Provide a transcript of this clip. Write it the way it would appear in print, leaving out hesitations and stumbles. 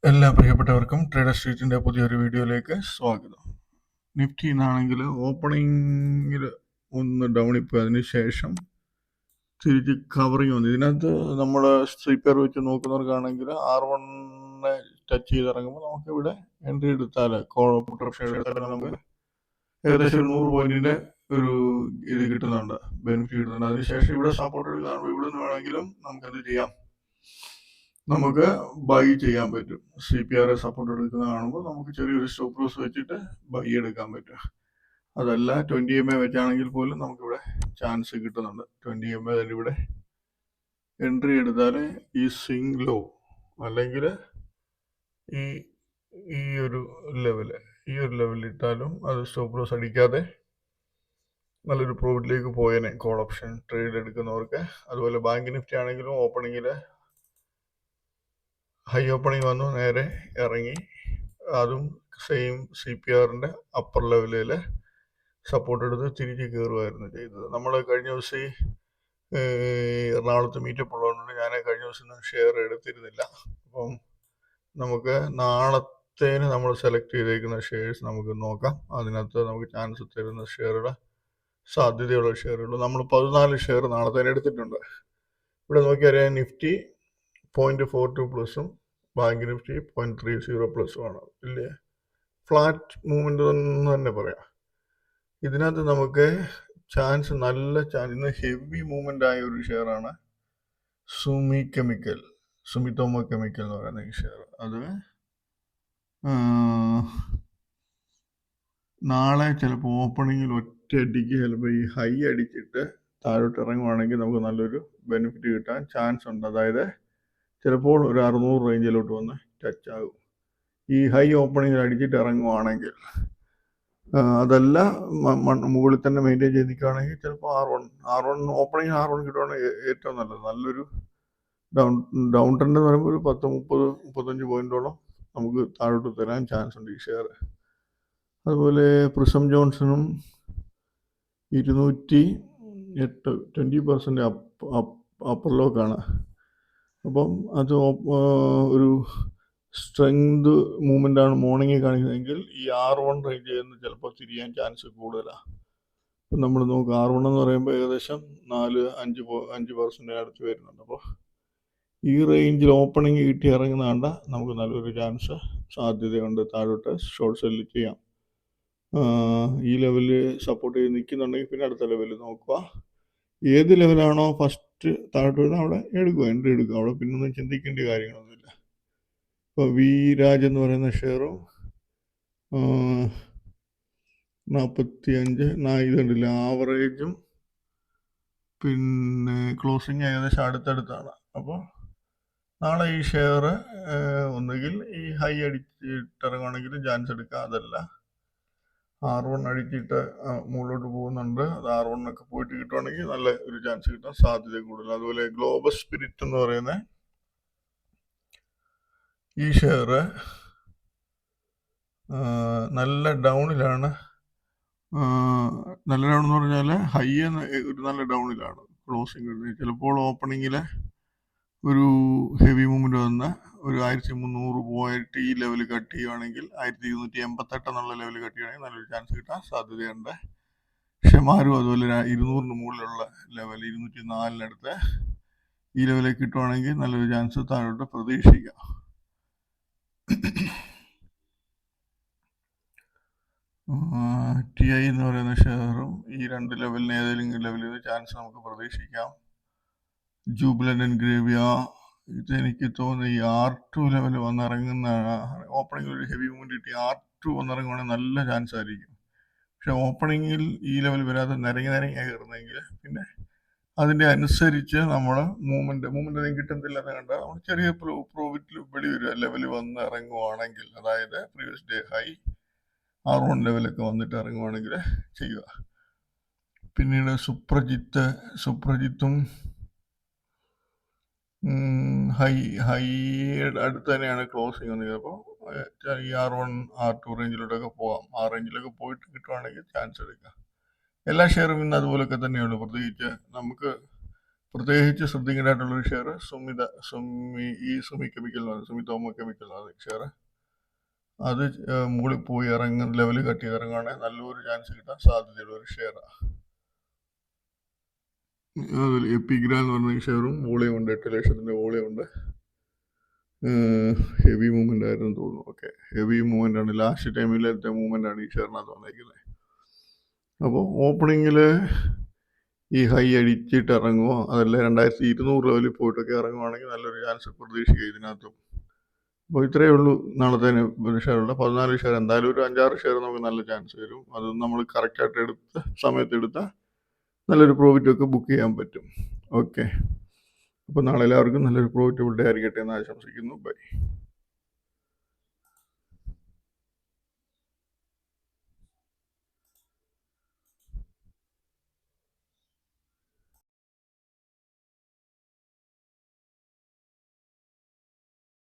എല്ലാ പ്രിയപ്പെട്ടവർക്കും ട്രേഡർ സ്ട്രീറ്റിന്റെ പുതിയൊരു വീഡിയോയിലേക്ക് സ്വാഗതം. നിഫ്റ്റി എന്നാണെങ്കിൽ ഓപ്പണിങ്ങിൽ ഒന്ന് ഡൗണിൽ പോയി, അതിനുശേഷം തിരിച്ച് കവറിങ് വന്നു. ഇതിനകത്ത് നമ്മൾ സ്ലീപ്പർ വെച്ച് നോക്കുന്നവർക്കാണെങ്കിൽ R1 ടച്ച് ചെയ്തിറങ്ങുമ്പോൾ നമുക്ക് ഇവിടെ എൻട്രി എടുത്താൽ നമുക്ക് ഏകദേശം ഒരു 100 പോയിന്റിന്റെ ഒരു ഇത് കിട്ടുന്നുണ്ട്, ബെനിഫിറ്റ് കിട്ടുന്നുണ്ട്. അതിനുശേഷം ഇവിടെ സപ്പോർട്ട് എടുക്കുകയാണെങ്കിൽ ഇവിടെ നിന്ന് വേണമെങ്കിലും നമുക്ക് എന്ത് ചെയ്യാം, നമുക്ക് ബൈ ചെയ്യാൻ പറ്റും. CPR സപ്പോർട്ട് എടുക്കുന്ന കാണുമ്പോൾ നമുക്ക് ചെറിയൊരു സ്റ്റോപ്പ് ലോസ് വെച്ചിട്ട് ബൈ എടുക്കാൻ പറ്റും. അതല്ല 20 MA വെച്ചാണെങ്കിൽ പോലും നമുക്കിവിടെ ചാൻസ് കിട്ടുന്നുണ്ട്. 20 MA തന്നെ ഇവിടെ എൻട്രി എടുത്താൽ ഈ സ്വിംഗ് ലോ അല്ലെങ്കിൽ ഈ ഈ ഒരു ലെവലിൽ ഇട്ടാലും അത് സ്റ്റോപ്പ് ലോസ് അടിക്കാതെ നല്ലൊരു പ്രോഫിറ്റിലേക്ക് പോയേനെ കോൾ ഓപ്ഷൻ ട്രേഡ് എടുക്കുന്നവർക്ക്. അതുപോലെ ബാങ്ക് നിഫ്റ്റി ആണെങ്കിലും ഓപ്പണിങ്ങിൽ ഹൈ ഓപ്പണിങ് വന്നു, നേരെ ഇറങ്ങി, അതും സെയിം CPRന്റെ അപ്പർ ലെവലിൽ സപ്പോർട്ട് എടുത്ത് തിരിച്ച് കയറുമായിരുന്നു ചെയ്തത്. നമ്മൾ കഴിഞ്ഞ ദിവസം എറണാകുളത്ത് മീറ്റപ്പ് ഉള്ളതുകൊണ്ട് ഞാൻ കഴിഞ്ഞ ദിവസം ഷെയർ എടുത്തിരുന്നില്ല. അപ്പം നമുക്ക് നാളത്തേന് നമ്മൾ സെലക്ട് ചെയ്തേക്കുന്ന ഷെയർസ് നമുക്ക് നോക്കാം. അതിനകത്ത് നമുക്ക് ചാൻസ് തരുന്ന ഷെയറുടെ സാധ്യതയുള്ള ഷെയറുകൾ നമ്മൾ 14 ഷെയർ നാളത്തേന് എടുത്തിട്ടുണ്ട്. ഇവിടെ നോക്കിയാൽ നിഫ്റ്റി 0.42 പ്ലസും ബാങ്ക് നിഫ്റ്റി 0.30 പ്ലസും ആണ്. വലിയ ഫ്ലാറ്റ് മൂവ്മെന്റ് എന്ന് തന്നെ പറയാം. ഇതിനകത്ത് നമുക്ക് ചാൻസ്, നല്ല ചാൻസ്, ഇന്ന് ഹെവി മൂവ്മെന്റ് ആയ ഒരു ഷെയറാണ് സുമിതോമോ കെമിക്കൽ എന്ന് പറയുന്ന ഈ ഷെയർ. അത് നാളെ ചിലപ്പോൾ ഓപ്പണിങ്ങിൽ ഒറ്റയടിക്ക് ചിലപ്പോൾ ഈ ഹൈ അടിച്ചിട്ട് താഴോട്ട് ഇറങ്ങുവാണെങ്കിൽ നമുക്ക് നല്ലൊരു ബെനിഫിറ്റ് കിട്ടാൻ ചാൻസ് ഉണ്ട്. അതായത് ചിലപ്പോൾ ഒരു 600 റേഞ്ചിലോട്ട് വന്ന് ടച്ച് ആകും. ഈ ഹൈ ഓപ്പണിങ്ങിൽ അടിച്ചിട്ട് ഇറങ്ങുവാണെങ്കിൽ, അതല്ല മുകളിൽ തന്നെ മെയിൻറ്റെയിൻ ചെയ്ത് നിൽക്കുകയാണെങ്കിൽ ചിലപ്പോൾ R1 ഓപ്പണിങ് R1 കിട്ടുവാണെങ്കിൽ ഏറ്റവും നല്ലത്. നല്ലൊരു ഡൗൺ ട്രെൻഡ് എന്ന് പറയുമ്പോൾ ഒരു 10-35 പോയിന്റോളം നമുക്ക് താഴോട്ട് തരാൻ ചാൻസ് ഉണ്ട് ഈ ഷെയർ. അതുപോലെ പ്രിസം ജോൺസണും 208 20% അപ്പർ ലോക്കാണ്. അപ്പം അത് ഒരു സ്ട്രെങ്ത് മൂവ്മെന്റ് ആണ് മോർണിംഗ് കാണിക്കുന്നതെങ്കിൽ ഈ R1 റേഞ്ച് ചെയ്യുന്ന ചിലപ്പോൾ തിരിയാൻ ചാൻസ് കൂടുതലാണ്. അപ്പം നമ്മൾ നോക്കുക, R1 എന്ന് പറയുമ്പോൾ ഏകദേശം 4-5% അടുത്ത് വരുന്നുണ്ട്. അപ്പോൾ ഈ റേഞ്ചിൽ ഓപ്പണിങ് കിട്ടി ഇറങ്ങുന്ന കണ്ട നമുക്ക് നല്ലൊരു ചാൻസ് സാധ്യതയുണ്ട് താഴോട്ട് ഷോർട്ട് സെല്ല് ചെയ്യാം. ഈ ലെവലിൽ സപ്പോർട്ട് ചെയ്ത് നിൽക്കുന്നുണ്ടെങ്കിൽ പിന്നെ അടുത്ത ലെവലിൽ നോക്കുക. ഏത് ലെവലാണോ ഫസ്റ്റ് താഴോട്ട് വരുന്നത് അവിടെ എടുക്കുക, എൻട്രി എടുക്കുക. അവിടെ പിന്നെ ഒന്നും ചിന്തിക്കേണ്ട കാര്യങ്ങളൊന്നുമില്ല. ഇപ്പോൾ വിരാജ് എന്ന് പറയുന്ന ഷെയറും 45 ഇതുണ്ടല്ല, ആവറേജും പിന്നെ ക്ലോസിങ് ഏകദേശം അടുത്തടുത്താണ്. അപ്പോൾ നാളെ ഈ ഷെയർ ഒന്നുകിൽ ഈ ഹൈ അടിച്ചിട്ടിറങ്ങുവാണെങ്കിലും ചാൻസ് എടുക്കുക. അതല്ല R1 അടിച്ചിട്ട് മുകളിലോട്ട് പോകുന്നുണ്ട്, അത് R1 ഒക്കെ പോയിട്ട് കിട്ടുവാണെങ്കിൽ നല്ല ഒരു ചാൻസ് കിട്ടാൻ സാധ്യത കൂടുതൽ. അതുപോലെ ഗ്ലോബൽ സ്പിരിറ്റ് എന്ന് പറയുന്ന ഈ ഷെയർ നല്ല ഡൗണിലാണ്. നല്ല ഡൗൺ എന്ന് പറഞ്ഞാൽ ഹൈ ഒരു നല്ല ഡൗണിലാണ് ക്ലോസിങ് വരുന്നത്. ചിലപ്പോൾ ഓപ്പണിങ്ങിൽ ഒരു ഹെവി മൂവ്മെന്റ് വന്ന് ഒരു 1300 പോയിട്ട് ഈ ലെവൽ കട്ട് ചെയ്യുകയാണെങ്കിൽ 1288 എന്നുള്ള ലെവൽ കട്ട് ചെയ്യുകയാണെങ്കിൽ നല്ലൊരു ചാൻസ് കിട്ടാൻ സാധ്യതയുണ്ട്. ഷെമാരും അതുപോലെ 200 മുകളിലുള്ള ലെവൽ 204 ഈ ലെവലിൽ കിട്ടുവാണെങ്കിൽ നല്ലൊരു ചാൻസ് താഴോട്ട് പ്രതീക്ഷിക്കാം. TI എന്ന് പറയുന്ന ഷെയറും ഈ 2 ലെവലിന് ഏതെങ്കിലും ലെവലിൽ ചാൻസ് നമുക്ക് പ്രതീക്ഷിക്കാം. ജൂബിലന്റ് എൻഗ്രേവിയ, ഇതെനിക്ക് തോന്നുന്നു ഈ R2 ലെവൽ വന്നിറങ്ങുന്ന ഓപ്പണിങ്ങിൽ ഒരു ഹെവി മൂവ്മെന്റ് കിട്ടി R2 വന്നിറങ്ങുവാണെങ്കിൽ നല്ല ചാൻസ് ആയിരിക്കും. പക്ഷെ ഓപ്പണിങ്ങിൽ ഈ ലെവൽ വരാതെ നിരങ്ങി കയറുന്നെങ്കിൽ പിന്നെ അതിൻ്റെ അനുസരിച്ച് നമ്മൾ മൂവ്മെന്റ് കിട്ടുന്നില്ല എന്ന് കണ്ടാൽ നമ്മൾ ചെറിയ പ്രോഫിറ്റിൽ വെളി വരിക. ലെവൽ വന്ന് ഇറങ്ങുവാണെങ്കിൽ, അതായത് പ്രീവിയസ് ഡേ ഹൈ R1 ലെവലൊക്കെ വന്നിട്ട് ഇറങ്ങുവാണെങ്കിൽ ചെയ്യുക. പിന്നീട് സുപ്രജിത്തും ഹൈ അടുത്ത് തന്നെയാണ് ക്ലോസിങ് വന്നത്. അപ്പോൾ ഈ R1 R2 റേഞ്ചിലോട്ടൊക്കെ പോകാം. ആ റേഞ്ചിലൊക്കെ പോയിട്ട് കിട്ടുവാണെങ്കിൽ ചാൻസ് എടുക്കാം. എല്ലാ ഷെയറും ഇന്ന് അതുപോലൊക്കെ തന്നെയുള്ളൂ. പ്രത്യേകിച്ച് നമുക്ക് പ്രത്യേകിച്ച് ശ്രദ്ധിക്കേണ്ടതായിട്ടുള്ളൊരു ഷെയർ സുമി കെമിക്കൽ എന്ന് പറയുന്നത്, സുമിതോമോ കെമിക്കൽ എന്ന് പറയുന്ന ഷെയർ. അത് മുകളിൽ പോയി ഇറങ്ങുന്ന ലെവൽ കട്ട് ചെയ്ത് ഇറങ്ങുകയാണെങ്കിൽ നല്ലൊരു ചാൻസ് കിട്ടാൻ സാധ്യതയുള്ള ഒരു ഷെയറാണ്. അതിൽ എപ്പിഗ്ര എന്ന് പറഞ്ഞ ഷെയറും വോളിയം ഉണ്ട്, 8 ലക്ഷത്തിൻ്റെ വോളിയം ഉണ്ട്. ഹെവി മൂവ്മെൻ്റ് ആയിരുന്നു തോന്നുന്നു. ഓക്കെ, ഹെവി മൂവ്മെൻ്റ് ആണ്, ലാസ്റ്റ് ടൈമിലത്തെ മൂവ്മെൻ്റ് ആണ് ഈ ഷെയറിനകത്ത് വന്നേക്കുന്നത്. അപ്പോൾ ഓപ്പണിങ്ങിൽ ഈ ഹൈ അടിച്ചിട്ട് ഇറങ്ങുമോ, അതല്ല 2200 ലെവലിൽ പോയിട്ടൊക്കെ ഇറങ്ങുവാണെങ്കിൽ നല്ലൊരു ചാൻസ് പ്രതീക്ഷിക്കുക ഇതിനകത്തും. അപ്പോൾ ഇത്രയേ ഉള്ളൂ നാളത്തെ ഷെയറുള്ള 14 ഷെയർ. എന്തായാലും ഒരു 5-6 ഷെയർ നമുക്ക് നല്ല ചാൻസ് വരും. അത് നമ്മൾ കറക്റ്റായിട്ട് സമയത്തെടുത്താൽ നല്ലൊരു പ്രോഫിറ്റൊക്കെ ബുക്ക് ചെയ്യാൻ പറ്റും. ഓക്കെ, അപ്പോൾ നാളെ എല്ലാവർക്കും നല്ലൊരു പ്രോഫിറ്റബിൾ ഡേ ആയിരിക്കട്ടെ എന്ന് ആശംസിക്കുന്നു. ബൈ.